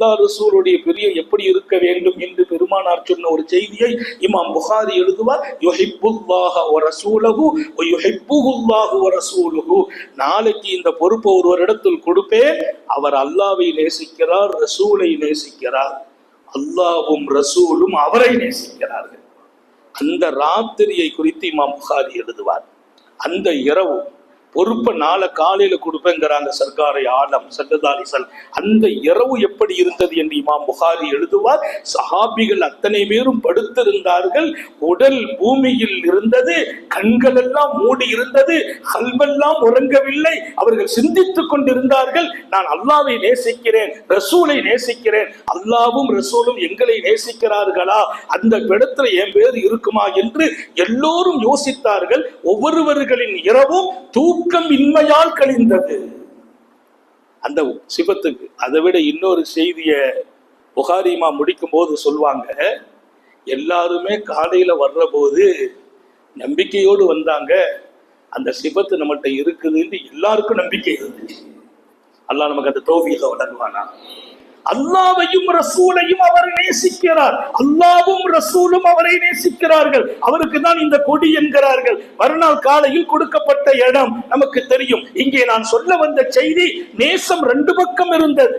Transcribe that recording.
அல்லாஹ் ரசூலுடைய பிரியம் எப்படி இருக்க வேண்டும் என்று பெருமானார் சொன்ன ஒரு செய்தியை இமாம் புகாரி எழுதுவார். யுஹிப்புல்லாஹ வ ரசூலஹு வ யுஹிப்புல்லாஹு வ ரசூலுஹு. நாளைக்கு இந்த பொறுப்பை ஒருவரிடத்தில் கொடுப்பேன், அவர் அல்லாஹ்வை நேசிக்கிறார், ரசூலை நேசிக்கிறார், அல்லாஹ்வும் ரசூலும் அவரை நேசிக்கிறார்கள். அந்த ராத்திரியை குறித்து இமாம் புகாரி எழுதுவார். அந்த இரவு பொறுப்பை நாளை காலையில கொடுப்பேங்கிறாங்க சர்க்காரை ஆலம் ஸல்லல்லாஹு அலைஹி வஸல்லம். அந்த இரவு எப்படி இருந்தது என்று இமாம் புகாரி எழுதுவார். சஹாபிகள் அத்தனை பேரும் படுத்திருந்தார்கள். உடல் பூமியில் இருந்தது, கண்கள் எல்லாம் மூடி இருந்தது, கல்வெல்லாம் உறங்கவில்லை. அவர்கள் சிந்தித்துக் கொண்டிருந்தார்கள், நான் அல்லாஹ்வை நேசிக்கிறேன், ரசூலை நேசிக்கிறேன், அல்லாஹ்வும் ரசூலும் எங்களை நேசிக்கிறார்களா, அந்த இடத்துல என் பேர் இருக்குமா என்று எல்லோரும் யோசித்தார்கள். ஒவ்வொருவர்களின் இரவும் தூக்கம் இன்மையால் கழிந்தது. அந்த சிபத்துக்கு அதை விட இன்னொரு செய்திய புகாரிமா முடிக்கும் போது சொல்வாங்க, எல்லாருமே காலையில வர்ற போது நம்பிக்கையோடு வந்தாங்க, அந்த சிபத்து நம்மகிட்ட இருக்குதுன்னு எல்லாருக்கும் நம்பிக்கை இருந்துச்சு. அல்லாஹ் நமக்கு அந்த தௌஃபீக வழங்குவானா. அல்லாஹ்வையும் ரசூலையும் அவர் நேசிக்கிறார், அல்லாஹ்வும் ரசூலும் அவரை நேசிக்கிறார்கள். அவருக்கு தான் இந்த கொடி என்கிறார்கள். மறுநாள் காலையில் கொடுக்கப்பட்ட இடம் நமக்கு தெரியும். இங்கே நான் சொல்ல வந்த செய்தி, நேசம் ரெண்டு பக்கம் இருந்தது.